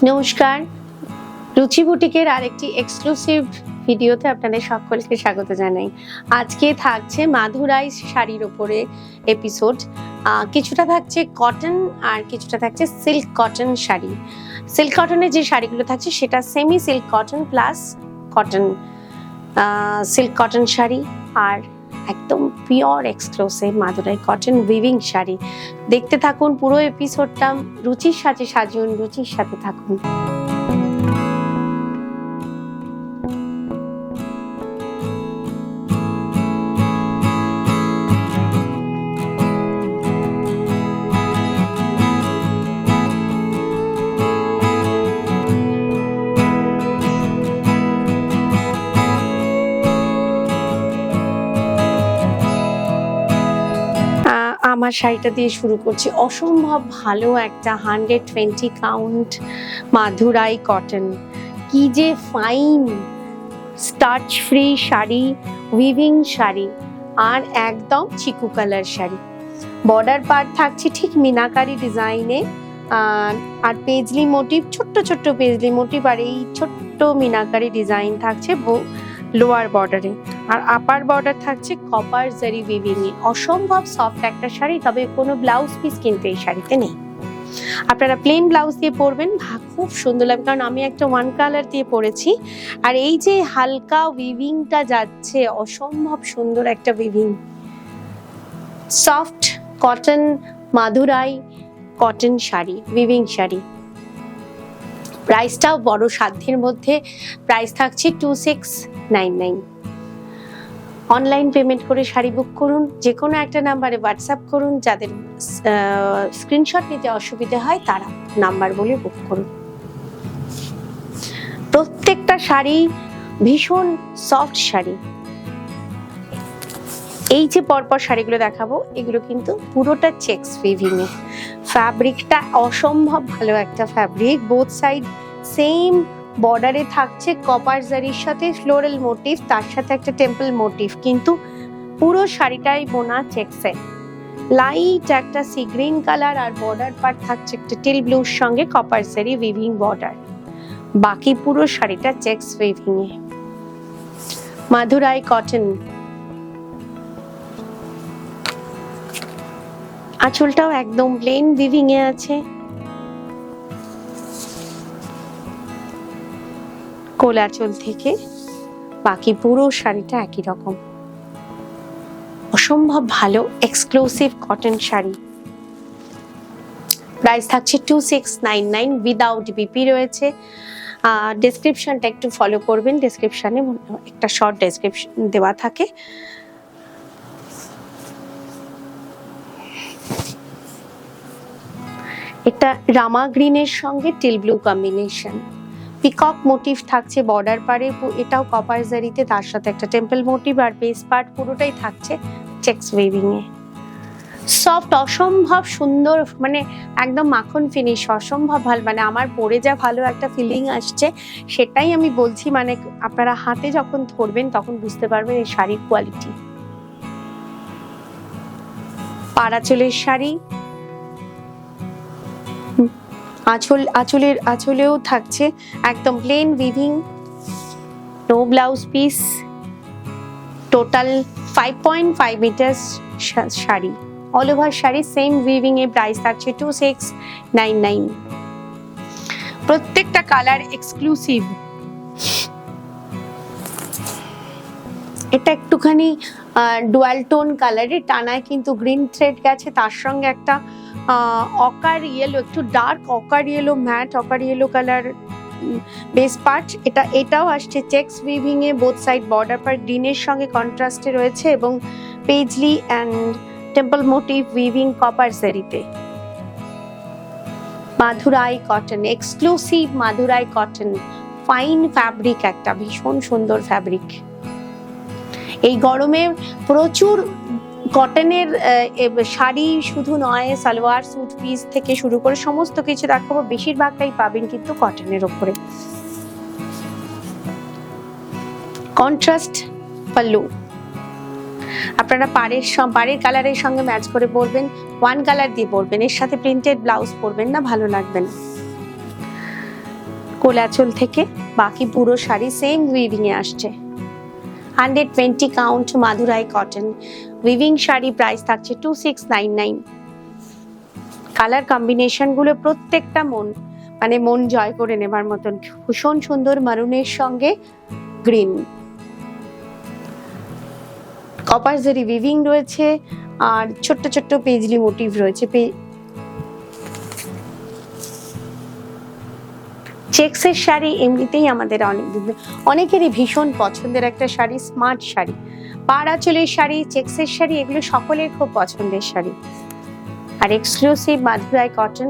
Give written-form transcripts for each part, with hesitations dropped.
নমস্কার, রুচি বুটিকের আরেকটি এক্সক্লুসিভ ভিডিওতে আপনাদের সকলকে স্বাগত জানাই। আজকে থাকছে মাধুরাই শাড়ির উপরে এপিসোড। কিছুটা থাকছে কটন আর কিছুটা থাকছে সিল্ক কটন শাড়ি। সিল্ক কটনের যে শাড়িগুলো থাকছে সেটা semi silk cotton plus cotton silk cotton sari, আর একদম pure exclusive Madurai cotton weaving sari. দেখতে থাকুন পুরো এপিসোডটা, রুচির সাথে সাজুন, রুচির সাথে থাকুন। আমার শাড়িটা দিয়ে শুরু করছি। অসম্ভব ভালো একটা 120 কাউন্ট মাধুরাই কটন। কি যে fine starch free sari, weaving sari, আর একদম চিকু কালার শাড়ি। বর্ডার পার্ট থাকছে ঠিক মিনাকারি ডিজাইনে, আর পেজলি মোটিভ, ছোট্ট ছোট্ট পেজলি মোটিভ, আর এই ছোট্ট মিনাকারি ডিজাইন থাকছে লোয়ার বর্ডারে, আর আপার বর্ডার থাকছে কপার জারি উইভিং এ। অসম্ভব সফট একটা শাড়ি, তবে কোনো ব্লাউজ পিস কিন্তু এই শাড়িতে নেই। আপনারা প্লেন ব্লাউজ দিয়ে পরবেন, খুব সুন্দর লাগবে, কারণ আমি একটা ওয়ান কালার দিয়ে পরেছি। আর এই যে হালকা উইভিংটা যাচ্ছে, অসম্ভব সুন্দর একটা weaving. Soft cotton Madurai cotton sari, weaving sari. প্রাইসটাও বড় সাধ্যের মধ্যে, প্রাইস থাকছে 2699। অনলাইন পেমেন্ট করে শাড়ি বুক করুন, যে কোনো একটা নাম্বারে হোয়াটসঅ্যাপ করুন। যাদের স্ক্রিনশট নিতে অসুবিধা হয় তারা নাম্বার বলে বুক করুন। প্রত্যেকটা শাড়ি ভীষণ সফট শাড়ি। এই যে পরপর শাড়িগুলো দেখাবো, এগুলো কিন্তু পুরোটা চেকস উইভিং এ। ফ্যাব্রিকটা অসম্ভব ভালো একটা ফ্যাব্রিক। বোথ সাইড সেম বর্ডারে থাকছে কপার জারির সাথে ফ্লোরাল মোটিভ, তার সাথে একটা টেম্পল মোটিভ, কিন্তু পুরো শাড়িটাই বোনা চেকসে। লাইট একটা সি গ্রিন কালার, আর বর্ডার পার্ট থাকছে একটা টিল ব্লুর সঙ্গে কপার জারি উইভিং বর্ডার। বাকি পুরো শাড়িটা চেকস উইভিং এ। মাধুরাই কটন। আঁচলটাও একদম প্লেন উইভিং এ আছে। কোলাচল থেকে বাকি পুরো শাড়িটা একই রকম। অসম্ভব ভালো এক্সক্লুসিভ কটন শাড়ি। প্রাইস থাকছে 2699 উইদাউট বিপি রয়েছে। ডেসক্রিপশনটা একটু ফলো করবেন, ডেসক্রিপশনে একটা শর্ট ডেসক্রিপশন দেওয়া থাকে। এটা রামা গ্রিনের সঙ্গে teal blue combination. Peacock motive থাকছে বর্ডার পারে, এটাও কপার জারিতে, তার সাথে একটা টেম্পল মোটিভ, আর বেস পার্ট পুরোটাই থাকছে চেকস উইভিং এ। সফট, অসম্ভব সুন্দর, মানে একদম মাখন ফিনিশ, অসম্ভব ভালো। মানে আমার পরে যা ভালো একটা ফিলিং আসছে সেটাই আমি বলছি। মানে আপনারা হাতে যখন ধরবেন তখন বুঝতে পারবেন এই শাড়ির কোয়ালিটি। পাড়াচলের শাড়ি, আঁচলেও থাকছে একদম plane weaving, no blouse piece. Total 5.5 metre sari, all over sari same weaving এ। প্রাইস থাকছে 2699। প্রত্যেকটা কালার এক্সক্লুসিভ। এটা একটুখানি ডুয়াল টোন কালারে টানায়, কিন্তু গ্রিন থ্রেড গেছে, তার সঙ্গে একটা অকার ইয়েলো, একটু dark ochre yellow, matt ochre yellow colour base part. এটাও আসছে চেকস উইভিং এ। বোথ সাইড বর্ডার পার্ট গ্রিনের সঙ্গে কন্ট্রাস্টে রয়েছে, এবং paisley and temple motif weaving copper জারিতে। Madurai cotton, exclusive Madurai cotton. Fine fabric, একটা ভীষণ সুন্দর ফ্যাব্রিক। এই গরমে প্রচুর কটনের শাড়ি শুধু নয়, সালোয়ার স্যুট পিস থেকে শুরু করে সমস্ত কিছু দেখাবো। বেশিরভাগটাই পাবেন কিন্তু কটনের ওপরে। কন্ট্রাস্ট পাল্লু, আপনারা পাড়ের কালারের সঙ্গে ম্যাচ করে পরবেন, ওয়ান কালার দিয়ে পরবেন, এর সাথে প্রিন্টেড ব্লাউজ পরবেন না, ভালো লাগবে না। কোলাচল থেকে বাকি পুরো শাড়ি সেম উইভিং এ আসছে। 120 count Madurai cotton weaving sari, price থাকছে 2699। কালার কম্বিনেশন গুলো প্রত্যেকটা মন জয় করে নেবার মতন, ভীষণ সুন্দর। মারুনের সঙ্গে গ্রিন, কপার জারি উইভিং রয়েছে, আর ছোট্ট ছোট্ট পেজলি মোটিভ রয়েছে। চেক্সের শাড়ি এমনিতেই আমাদের অনেকেরই ভীষণ পছন্দের একটা শাড়ি, স্মার্ট শাড়ি। পাড় আঁচলের শাড়ি, চেক্সের শাড়ি, এগুলো সকলের খুব পছন্দের শাড়ি। আর এক্সক্লুসিভ মাদুরাই কটন,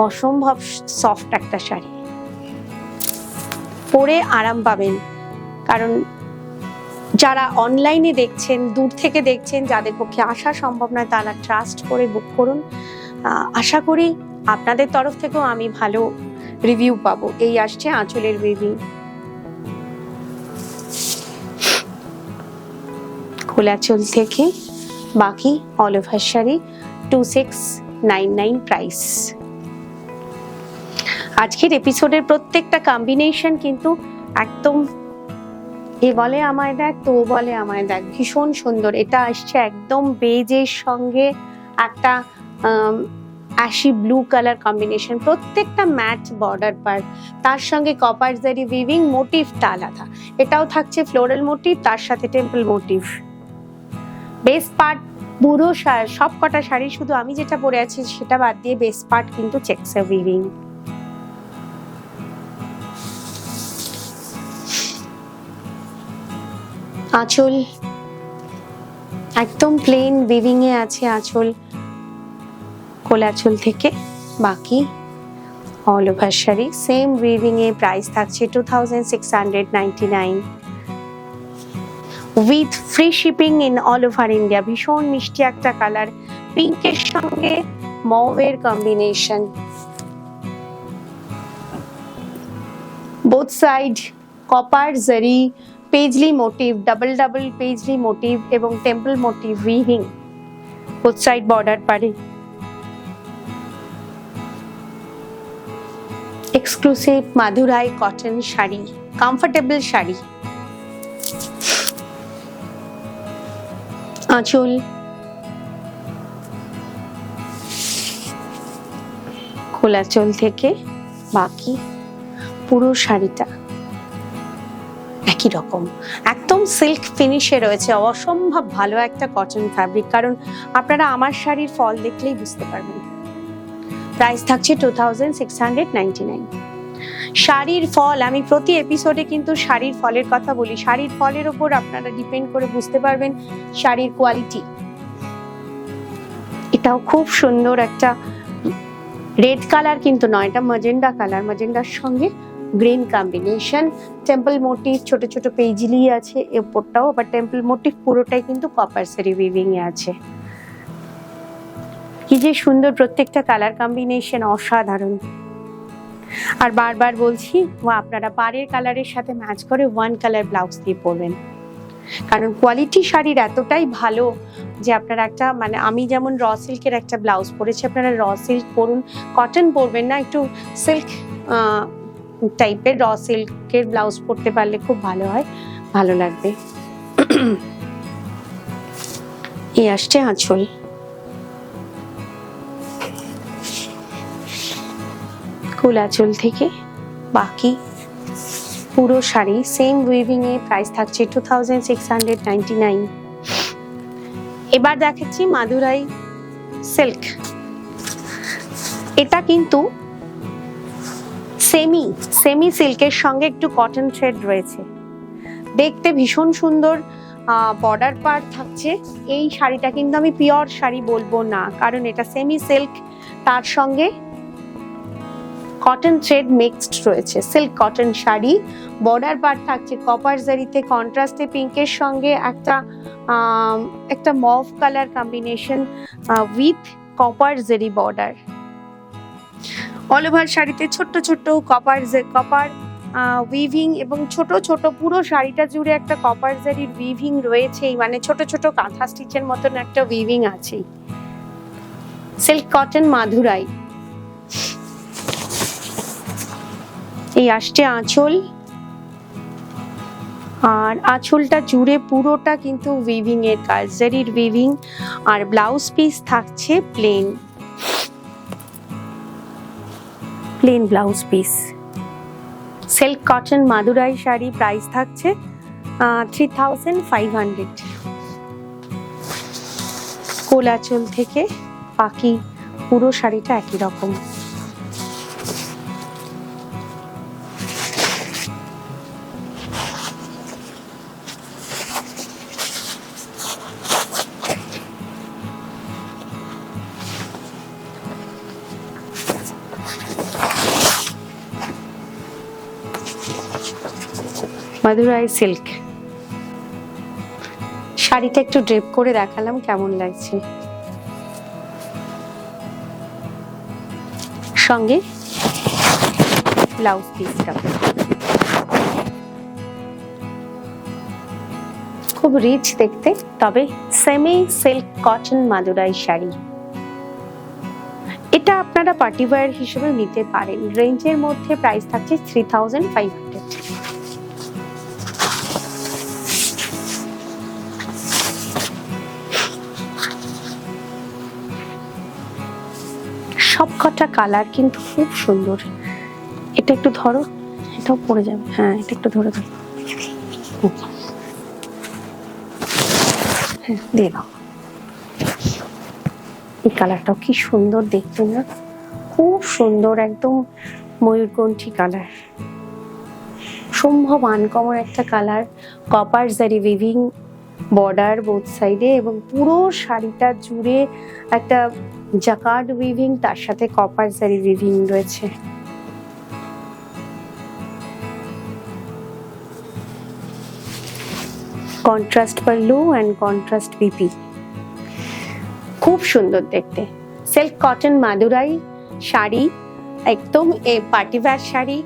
অসম্ভব সফট একটা শাড়ি, পরে আরাম পাবেন। কারণ যারা অনলাইনে দেখছেন, দূর থেকে দেখছেন, যাদের পক্ষে আসা সম্ভব নয়, তারা ট্রাস্ট করে বুক করুন। আশা করি আপনাদের তরফ থেকেও আমি ভালো রিভিউ পাবো। এই আসছে আঁচলের উইভিং। কোলাচল থেকে বাকি অল ওভার শাড়ি 2699 প্রাইস। আজকের এপিসোডের প্রত্যেকটা কম্বিনেশন কিন্তু একদম এ বলে আমায় দেখ, তো বলে আমায় দেখ, ভীষণ সুন্দর। এটা আসছে একদম বেজের সঙ্গে একটা অ্যাশি ব্লু কালার কম্বিনেশন, প্রত্যেকটা ম্যাট বর্ডার পার, তার সঙ্গে কপার জারি উইভিং, মোটিভটা আলাদা। এটাও থাকছে ফ্লোরাল মোটিভ, তার সাথে টেম্পল মোটিভ। বেস পার্ট পুরো সব কটা শাড়ি, শুধু আমি যেটা পরে আছি সেটা বাদ দিয়ে বেস পার্ট কিন্তু চেক্সের উইভিং। আঁচল একদম প্লেন উইভিং এ আছে আঁচল। কোলাচল থেকে বাকি all over sari same weaving এ, প্রাইস থাকছে 2699 with free shipping in all over India. ভীষণ মিষ্টি একটা কালার, পিঙ্কের সঙ্গে মৌয়ের combination, both side copper zari paisley motif, double double paisley motif এবং temple motif weaving, both side border পারে। Exclusive Madurai cotton sari, comfortable sari. আঁচল, কোলাচল থেকে বাকি পুরো শাড়িটা একই রকম, একদম সিল্ক ফিনিশে রয়েছে। অসম্ভব ভালো একটা কটন ফ্যাব্রিক, কারণ আপনারা আমার শাড়ির ফল দেখলেই বুঝতে পারবেন। প্রাইস থাকছে 2699। শাড়ির ফল, আমি প্রতি এপিসোডে কিন্তু শাড়ির ফলের কথা বলি। শাড়ির ফলের ওপর আপনারা ডিপেন্ড করে বুঝতে পারবেন শাড়ির কোয়ালিটি। এটাও খুব সুন্দর একটা রেড কালার কিন্তু নয়, এটা ম্যাজেন্ডা কালার, ম্যাজেন্ডার সঙ্গে গ্রিন কম্বিনেশন। টেম্পল মোটিভ ছোট ছোট পেজলি আছে এরপরটাও, আবার টেম্পল মোটিভ পুরোটাই কিন্তু কপার জারি উইভিং এ আছে। কি যে সুন্দর প্রত্যেকটা কালার কম্বিনেশন, অসাধারণ। আর বারবার বলছি, আপনারা পাড়ের কালারের সাথে ম্যাচ করে ওয়ান কালার ব্লাউজ দিয়ে পরবেন, কারণ কোয়ালিটি শাড়ির এতটাই ভালো যে আপনারা একটা আমি যেমন র সিল্কের একটা ব্লাউজ পরেছি, আপনারা র সিল্ক পরুন, কটন পরবেন না, একটু সিল্ক টাইপের র সিল্কের ব্লাউজ পরতে পারলে খুব ভালো হয়, ভালো লাগবে। এই আসছে আঁচল, কোলাচল থেকে বাকি পুরো শাড়ি সেম উইভিং এ, প্রাইস থাকছে 2699। এবার দেখাচ্ছি মাদুরাই সিল্ক। এটা কিন্তু সেমি সিল্কের সঙ্গে একটু কটন থ্রেড রয়েছে, দেখতে ভীষণ সুন্দর। বর্ডার পার্ট থাকছে। এই শাড়িটা কিন্তু আমি পিওর শাড়ি বলবো না, কারণ এটা সেমি সিল্ক, তার সঙ্গে কটন থ্রেড মিক্সড রয়েছে, silk cotton sari. Border part থাকছে কপার জারিতে, কন্ট্রাস্টে পিঙ্কের সঙ্গে একটা mauve colour combination with copper জারি বর্ডার। অল ওভার শাড়িতে ছোট্ট ছোট্ট কপার উইভিং এবং ছোট ছোট পুরো শাড়িটা জুড়ে একটা কপার জারির উইভিং রয়েছেই, ছোট ছোট কাঁথা স্টিচের মতন একটা উইভিং আছেই। Silk cotton Madurai. এই আসছে আঁচল, আর আঁচলটা জুড়ে পুরোটা কিন্তু উইভিং এর কাজ, জারির উইভিং। আর ব্লাউজ পিস থাকছে plain blouse piece. Silk cotton Madurai sari, price থাকছে 3500। কোলাচল থেকে বাকি পুরো শাড়িটা একই রকম। মাদুরাই সিল্ক শাড়িটা একটু ড্রেপ করে দেখালাম কেমন লাগছে। সঙ্গে ব্লাউজ পিসটা খুব রিচ দেখতে, তবে semi silk cotton Madurai sari. এটা আপনারা পার্টি ওয়্যার হিসেবে নিতে পারেন। রেঞ্জের মধ্যে প্রাইস থাকছে 3500। সবকটা কালার কিন্তু খুব সুন্দর। এটা একটু ধরো, এটাও পড়ে যাবে। হ্যাঁ, এটা একটু ধরে দাও। হ্যাঁ, দিয়ে দাও। এই কালারটাও কি সুন্দর দেখতে না, খুব সুন্দর, একদম ময়ূরকণ্ঠী কালার, সম্ভব আনকমন একটা colour. Copper zari weaving border both সাইডে, এবং পুরো শাড়িটা জুড়ে একটা জাকার্ড উইভিং, তার সাথে কপার জারি উইভিং রয়েছে। Contrast pallu and contrast BP, খুব সুন্দর দেখতে। সিল্ক কটন মাদুরাই শাড়ি, একদম party wear sari,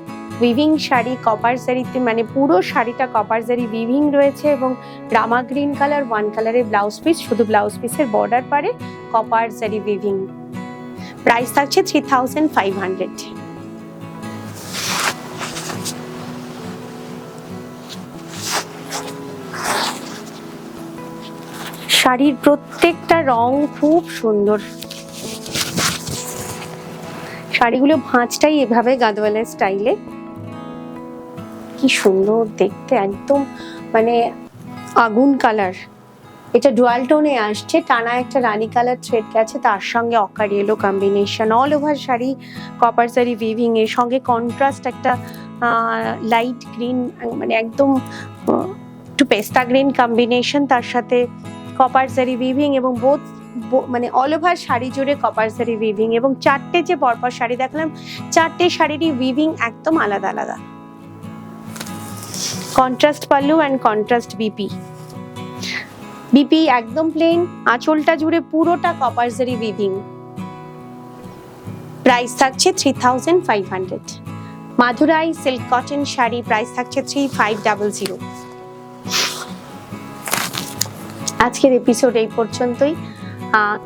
weaving sari, copper জারিতে, মানে পুরো শাড়িটা কপার জারি উইভিং রয়েছে, এবং রামা গ্রিন কালার ওয়ান কালারের ব্লাউজ পিস, শুধু ব্লাউজ পিসের বর্ডার পারে কপার জারি উইভিং। প্রাইস থাকছে 3500। শাড়ির প্রত্যেকটা রং খুব সুন্দর। শাড়িগুলো ভাঁজটাই এভাবে গাদওয়ালের স্টাইলে, কি সুন্দর দেখতে, একদম মানে আগুন কালার। এটা ডুয়াল টোনে আসছে, টানা একটা রানী কালার থ্রেড গেছে, তার সঙ্গে ochre yellow combination. All over sari copper zari weaving এর সঙ্গে কন্ট্রাস্ট একটা লাইট গ্রিন, মানে একদম একটু পেস্তা গ্রিন কম্বিনেশন, তার সাথে কপার জারি উইভিং, এবং বোথ মানে অল ওভার শাড়ি জুড়ে কপার জারি উইভিং। এবং চারটে যে পরপর শাড়ি দেখলাম, চারটে শাড়িরই উইভিং একদম আলাদা আলাদা। Contrast pallu and contrast BP. BP একদম প্লেন, আঁচলটা জুড়ে পুরোটা কপার জারি উইভিং। প্রাইস থাকছে 3500। Madurai silk cotton sari, price থাকছে 3500। আজকের এপিসোড এই পর্যন্তই।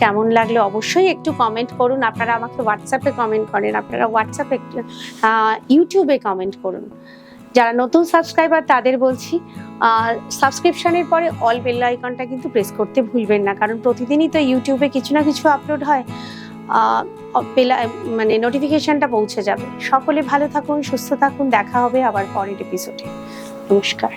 কেমন লাগলো অবশ্যই একটু কমেন্ট করুন। আপনারা আমাকে হোয়াটসঅ্যাপে কমেন্ট করেন, আপনারা হোয়াটসঅ্যাপে ইউটিউবে কমেন্ট করুন। যারা নতুন সাবস্ক্রাইবার তাদের বলছি, সাবস্ক্রিপশনের পরে অল বেল আইকনটা কিন্তু প্রেস করতে ভুলবেন না, কারণ প্রতিদিনই তো ইউটিউবে কিছু না কিছু আপলোড হয়, মানে নোটিফিকেশনটা পৌঁছে যাবে। সকলে ভালো থাকুন, সুস্থ থাকুন, দেখা হবে আবার পরের এপিসোডে। নমস্কার।